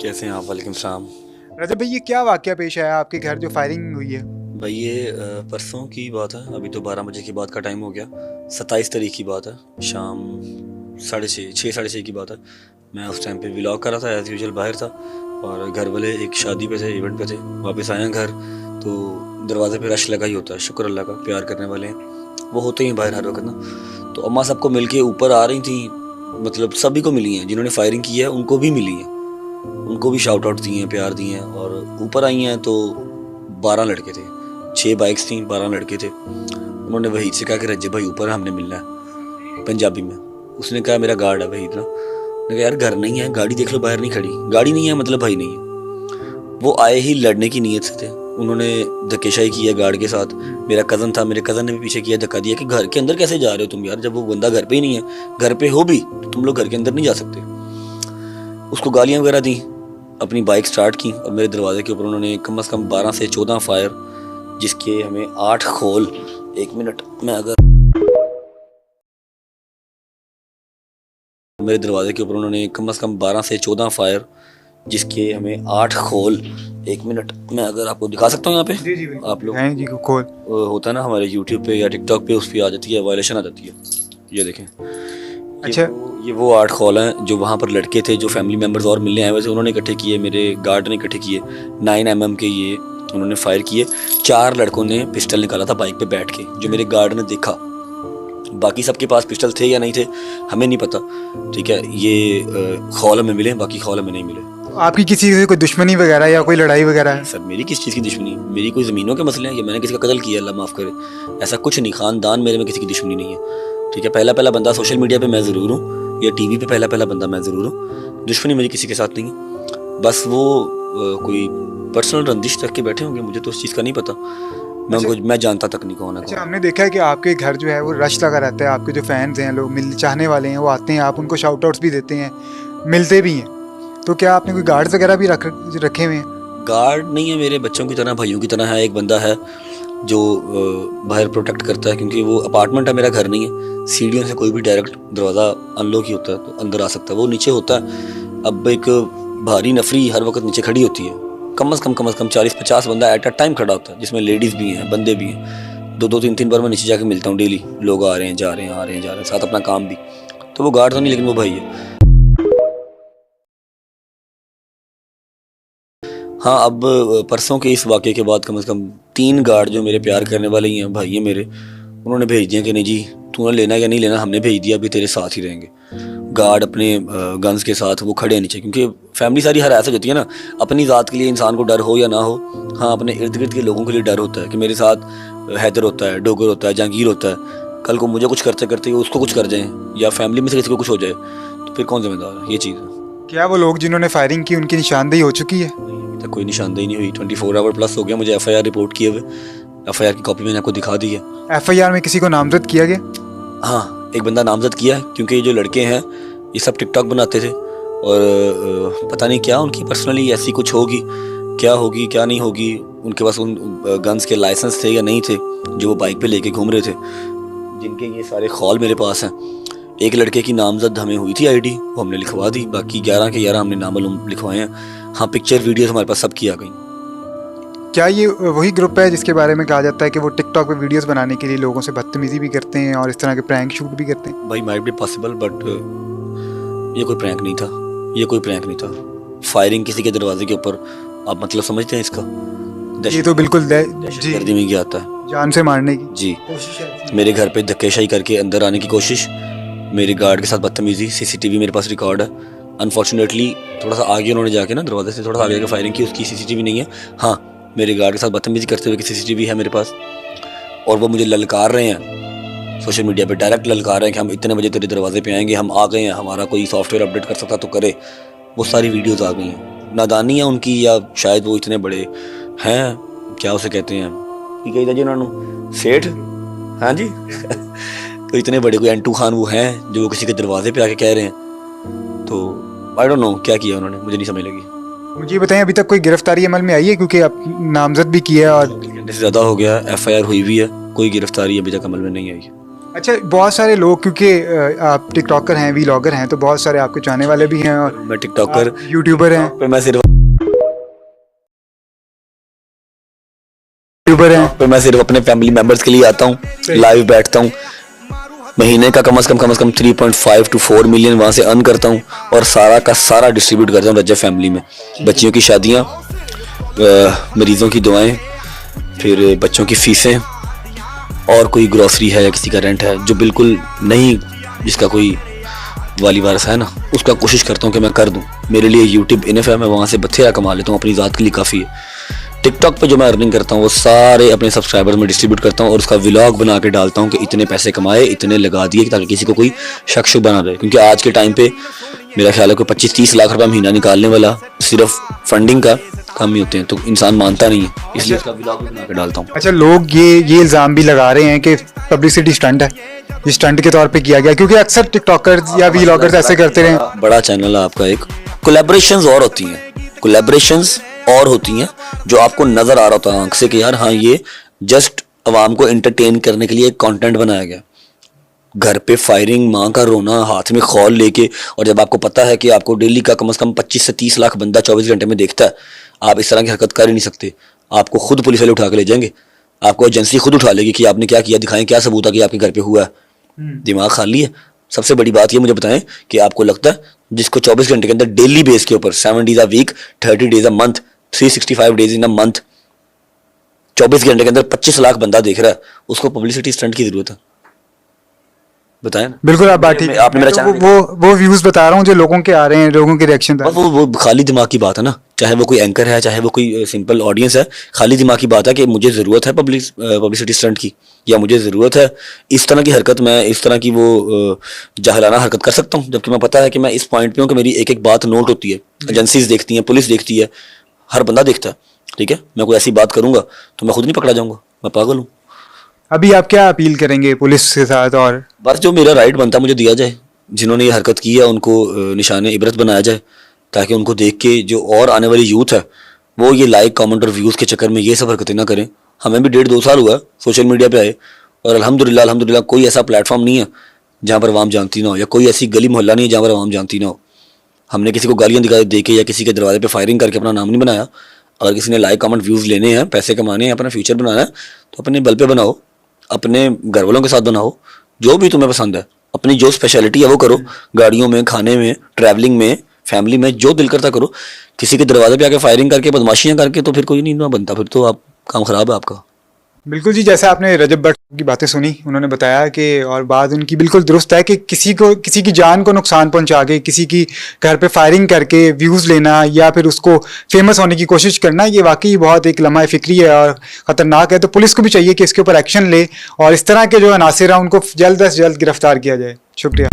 कैसे हैं आप? वालेकुम सलाम। रजब भाई, ये क्या वाकया पेश आया आपके घर जो फायरिंग हुई है? भाई ये परसों की बात है। अभी तो 12 बजे की बात का टाइम हो गया। 27 तारीख की बात है। शाम 6:30 6:30 की बात है। मैं उस टाइम पे व्लॉग कर रहा था, एज़ यूजुअल बाहर था। और घर वाले एक शादी पे थे, इवेंट पे थे। वापस आए हैं घर तो दरवाज़े पे रश लगा ही होता है। शुक्र अल्लाह का, प्यार करने वाले हैं वो होते ही हैं बाहर हर वक्त ना। तो अम्मा सबको मिल के ऊपर आ रही थी। मतलब सभी को मिली हैं, जिन्होंने फायरिंग की है उनको भी मिली हैं, उनको भी शाउट आउट दिए हैं, प्यार दिए हैं। और ऊपर आई हैं तो 12 लड़के थे, 6 बाइक्स थी, 12 लड़के थे। उन्होंने वहीद से कहा कि रज्जे भाई ऊपर हमने मिलना है, पंजाबी में। उसने कहा मेरा गार्ड है वहीद ना। मैंने कहा यार घर नहीं है, गाड़ी देख लो बाहर नहीं खड़ी, गाड़ी नहीं है मतलब भाई नहीं है। वो आए ही लड़ने की नीयत से थे। उन्होंने धक्केशाही की है गार्ड के साथ। मेरा कज़न था, मेरे कज़न ने भी पीछे किया, धक्का दिया कि घर के अंदर कैसे जा रहे हो तुम यार, जब वो बंदा घर पे ही नहीं है। घर पे हो भी तो तुम लोग घर के अंदर नहीं जा सकते। उसको गालियाँ वगैरह दी, अपनी बाइक स्टार्ट की और मेरे दरवाजे के ऊपर उन्होंने कम से कम 12 से 14 फायर, जिसके हमें 8 खोल। एक मिनट में अगर मेरे दरवाजे के ऊपर उन्होंने कम से कम 12 से 14 फायर, जिसके हमें 8 खोल। एक मिनट में अगर आपको दिखा सकता हूँ यहाँ पे, जी जी बिल्कुल आप लोग हैं जी खोल। होता है ना हमारे यूट्यूब पे या टिकटॉक पे, उस पर आ जाती है, वायलेशन आ जाती है। ये देखें, अच्छा। ये वो 8 खोल हैं जो वहाँ पर लड़के थे, जो फैमिली मेम्बर्स और मिलने आए हुए थे, उन्होंने इकट्ठे किए, मेरे गार्ड ने इकट्ठे किए। 9mm के ये उन्होंने फायर किए। 4 लड़कों ने पिस्टल निकाला था बाइक पे बैठ के, जो मेरे गार्ड ने देखा। बाकी सबके पास पिस्टल थे या नहीं थे हमें नहीं पता, ठीक है। ये खौल में मिले, बाकी खौल में नहीं मिले। तो आपकी किसी से कोई दुश्मनी वगैरह या कोई लड़ाई वगैरह है? सर मेरी किस चीज़ की दुश्मनी? मेरी कोई ज़मीनों के मसले हैं कि मैंने किसी का कत्ल किया, अल्लाह माफ़ करे, ऐसा कुछ नहीं। ख़ानदान मेरे में किसी की दुश्मनी नहीं है, ठीक है। पहला पहला बंदा सोशल मीडिया पे मैं ज़रूर हूँ, या टीवी पे पहला पहला बंदा मैं ज़रूर हूँ। दुश्मनी मेरी किसी के साथ नहीं है। बस वो कोई पर्सनल रंजिश रख के बैठे होंगे, मुझे तो उस चीज़ का नहीं पता। मैं जानता तक नहीं कौन है अच्छा, कौन। हमने देखा है कि आपके घर जो है वो रश लगा रहता है, आपके जो फैंस हैं, लोग मिलने चाहने वाले हैं, वो आते हैं, आप उनको शाउट आउट्स भी देते हैं, मिलते भी हैं। तो क्या आपने कोई गार्ड्स वगैरह भी रखे हुए हैं? गार्ड नहीं है, मेरे बच्चों की तरह, भाइयों की तरह है। एक बंदा है जो बाहर प्रोटेक्ट करता है, क्योंकि वो अपार्टमेंट है, मेरा घर नहीं है। सीढ़ियों से कोई भी डायरेक्ट दरवाज़ा अनलॉक ही होता है तो अंदर आ सकता है, वो नीचे होता है। अब एक भारी नफरी हर वक्त नीचे खड़ी होती है, कम से कम 40-50 बंदा एट अ टाइम खड़ा होता है, जिसमें लेडीज़ भी हैं, बंदे भी हैं। 2-2 3-3 बार मैं नीचे जाके मिलता हूँ डेली। लोग आ रहे हैं, जा रहे हैं, आ रहे हैं, जा रहे हैं, साथ अपना काम भी। तो वो गार्ड तो नहीं, लेकिन वो भाई है। हाँ, अब परसों के इस वाक़े के बाद कम से कम 3 गार्ड जो मेरे प्यार करने वाले ही हैं, भाई हैं मेरे, उन्होंने भेज दिया कि नहीं जी, तूने लेना या नहीं लेना, हमने भेज दिया, अभी तेरे साथ ही रहेंगे। गार्ड अपने गन्स के साथ वो खड़े हैं नीचे, क्योंकि फैमिली सारी हर ऐसा होती है ना। अपनी ज़ात के लिए इंसान को डर हो या ना हो, हाँ, अपने इर्द गिर्द के लोगों के लिए डर होता है कि मेरे साथ हैदर होता है, डोगर होता है, जहांगीर होता है। कल को मुझे कुछ करते करते उसको कुछ कर जाए, या फैमिली में से किसी को कुछ हो जाए, तो फिर कौन जिम्मेदार है? ये चीज़ है। क्या वो लोग जिन्होंने फायरिंग की उनकी निशानदेही हो चुकी है? अभी तक कोई निशानदेही नहीं हुई। 24 आवर प्लस हो गया मुझे FIR रिपोर्ट किए हुए। FIR की कॉपी मैंने आपको दिखा दी है। FIR में किसी को नामजद किया गया? हाँ, एक बंदा नामजद किया है, क्योंकि ये जो लड़के हैं ये सब टिकटॉक बनाते थे, और पता नहीं क्या उनकी पर्सनली ऐसी कुछ होगी, क्या नहीं होगी। उनके पास उन गन्स के लाइसेंस थे या नहीं थे, जो वो बाइक पे लेके घूम रहे थे, जिनके ये सारे खौल मेरे पास हैं। एक लड़के की नामजद हमें हुई थी ID, वो हमने लिखवा दी। बाकी 11 के 11 हमने नामालूम लिखवाए हैं। हाँ, पिक्चर वीडियोस हमारे पास सब की आ गई। क्या ये वही ग्रुप है जिसके बारे में कहा जाता है कि वो टिकटॉक पे वीडियोस बनाने के लिए लोगों से बदतमीजी भी करते हैं और इस तरह के प्रैंक शूट भी करते हैं? भाई माइट बी पॉसिबल, बट ये कोई प्रैंक नहीं था, ये कोई प्रैंक नहीं था। फायरिंग किसी के दरवाजे के ऊपर, आप मतलब समझते हैं इसका? ये तो बिल्कुल जी दहशतगर्दी में गया आता है, जान से मारने की जी। कोशिश है। मेरे घर पे धक्केशाही करके अंदर आने की कोशिश, मेरे गार्ड के साथ बदतमीजी, CCTV मेरे पास रिकॉर्ड है। अनफॉर्चुनेटली थोड़ा सा आगे उन्होंने जाके ना, दरवाजे से थोड़ा सा आगे जाकर फायरिंग की, उसकी CCTV नहीं है। हाँ, मेरे गार्ड के साथ बदतमीजी करते हुए की CCTV है मेरे पास, और वो मुझे ललकार रहे हैं सोशल मीडिया पे, डायरेक्ट ललकार रहे हैं कि हम इतने बजे तेरे दरवाजे पे आएंगे, हम आ गए हैं, हमारा कोई सॉफ्टवेयर अपडेट कर सकता तो करे। वो सारी वीडियोज़ आ गई हैं। नादानी है उनकी, या शायद वो इतने बड़े हैं, क्या उसे कहते हैं कि कही था जी उन्होंने, सेठ, हाँ जी तो इतने बड़े कोई एंटू खान वो हैं जो किसी के दरवाजे पे आके कह रहे हैं। तो आई डोंट नो क्या किया उन्होंने, मुझे नहीं समझ लगी। मुझे ये बताएं, अभी तक कोई गिरफ्तारी अमल में आई है? क्योंकि अब नामजद भी किया है और 2 घंटे से ज़्यादा हो गया, FIR हुई भी है, कोई गिरफ्तारी अभी तक अमल में नहीं आई। अच्छा, बहुत सारे लोग, क्योंकि आप टिकटॉकर हैं, वीलॉगर हैं, तो बहुत सारे आपके चाहने वाले भी हैं और मैं टिकटॉकर यूट्यूबर हैं पे मैं सिर्फ अपने फैमिली मेंबर्स के लिए आता हूँ, लाइव बैठता हूँ, महीने का कम से कम 3.5 to 4 मिलियन वहाँ से अर्न करता हूँ और सारा का सारा डिस्ट्रीब्यूट करता हूँ रजब फैमिली में। बच्चियों की शादियाँ, मरीज़ों की दुआएं, फिर बच्चों की फीसें और कोई ग्रॉसरी है या किसी का रेंट है जो बिल्कुल नहीं, जिसका कोई वाली वारस है ना, उसका कोशिश करता हूँ कि मैं कर दूँ। मेरे लिए यूट्यूब इनफ है, मैं वहाँ से बथेरा कमा लेता हूँ, अपनी ज़ात के लिए काफ़ी है। टिकटॉक पे जो मैं अर्निंग करता हूँ वो सारे अपने सब्सक्राइबर्स में डिस्ट्रीब्यूट करता हूँ और उसका व्लॉग बना के डालता हूँ कि इतने पैसे कमाए, इतने लगा दिए, ताकि किसी को कोई शक शुक बना रहे। क्योंकि आज के टाइम पे मेरा ख्याल है कोई 25-30 लाख रुपया महीना निकालने वाला सिर्फ फंडिंग का कम ही होते हैं, तो इंसान मानता नहीं है, इसलिए उसका व्लॉग बना के डालता हूँ। अच्छा, लोग ये इल्ज़ाम भी लगा रहे हैं कि पब्लिसिटी स्टंट है, ये स्टंट के तौर पे किया गया, क्योंकि अक्सर टिकटॉकर्स या वीलॉगर्स ऐसे करते रहे। बड़ा चैनल है आपका एक, कोलैबोरेशंस और होती हैं, कोलैबोरेशंस और होती हैं जो आपको नजर आ रहा होता है आंख से कि यार हाँ ये जस्ट आवाम को एंटरटेन करने के लिए एक कंटेंट बनाया गया। घर पे फायरिंग, माँ का रोना, हाथ में खौल लेके, और जब आपको पता है कि आपको डेली का कम से कम 25 से 30 लाख बंदा 24 घंटे में देखता है, आप इस तरह की हरकत कर ही नहीं सकते। आपको खुद पुलिस वाले उठा के ले जाएंगे, आपको एजेंसी खुद उठा लेगी कि आपने क्या किया, दिखाएं क्या सबूत है कि आपके घर पे हुआ है। दिमाग खाली है। सबसे बड़ी बात ये मुझे बताएं कि आपको लगता है जिसको 24 घंटे के अंदर डेली बेस के ऊपर 7 days a week, 30 days a month, 365 days in a month, 24 घंटे के अंदर 25 लाख बंदा देख रहा है, उसको पब्लिसिटी स्टंट की जरूरत है? बताएं ना। बिल्कुल, आप बात ठीक है। आपने मेरा तो चैनल वो व्यूज बता रहा हूँ जो लोगों के आ रहे हैं, लोगों के रिएक्शन। बस वो खाली दिमाग की बात है ना, चाहे वो कोई एंकर है, चाहे वो कोई सिंपल ऑडियंस है, खाली दिमाग की बात है कि मुझे ज़रूरत है पब्लिसिटी स्टंट की, या मुझे ज़रूरत है इस तरह की हरकत, मैं इस तरह की वो जाहिलाना हरकत कर सकता हूँ, जबकि मैं पता है कि मैं इस पॉइंट पे हूँ कि मेरी एक एक बात नोट होती है, एजेंसीज देखती हैं, पुलिस देखती है, हर बंदा देखता है। ठीक है, मैं कोई ऐसी बात करूंगा तो मैं खुद नहीं पकड़ा जाऊंगा, मैं पागल हूँ। अभी आप क्या अपील करेंगे पुलिस के साथ? और बस जो मेरा राइट बनता है मुझे दिया जाए, जिन्होंने ये हरकत की है उनको निशान इबरत बनाया जाए, ताकि उनको देख के जो और आने वाली यूथ है वो ये लाइक कमेंट और व्यूज़ के चक्कर में ये सब हरकतें ना करें। हमें भी 1.5-2 साल हुआ सोशल मीडिया पे आए, और अल्हम्दुलिल्लाह कोई ऐसा प्लेटफॉर्म नहीं है जहाँ पर आवाम जानती ना हो, या कोई ऐसी गली मोहल्ला नहीं है जहाँ पर आवाम जानती ना हो। हमने किसी को गालियाँ दिखा दे के या किसी के दरवाजे पे फायरिंग करके अपना नाम नहीं बनाया। अगर किसी ने लाइक कमेंट व्यूज़ लेने हैं, पैसे कमाने हैं, अपना फ्यूचर बनाना है, तो अपने बल पे बनाओ, अपने घर वालों के साथ बनाओ, जो भी तुम्हें पसंद है, अपनी जो स्पेशलिटी है वो करो, गाड़ियों में, खाने में, ट्रैवलिंग में, फैमिली में, जो दिल करता करो। किसी के दरवाजे पे आके फायरिंग करके, बदमाशियां करके तो फिर कोई नहीं ना बनता, फिर तो आप काम खराब है आपका। बिल्कुल जी, जैसे आपने रजब भट्ट की बातें सुनी, उन्होंने बताया कि, और बात उनकी बिल्कुल दुरुस्त है कि किसी की जान को नुकसान पहुंचा के, किसी की घर पे फायरिंग करके व्यूज़ लेना या फिर उसको फेमस होने की कोशिश करना, ये वाकई बहुत एक लम्हा फिक्री है और ख़तरनाक है। तो पुलिस को भी चाहिए कि इसके ऊपर एक्शन ले और इस तरह के जो अनासिर हैं उनको जल्द से जल्द गिरफ्तार किया जाए। शुक्रिया।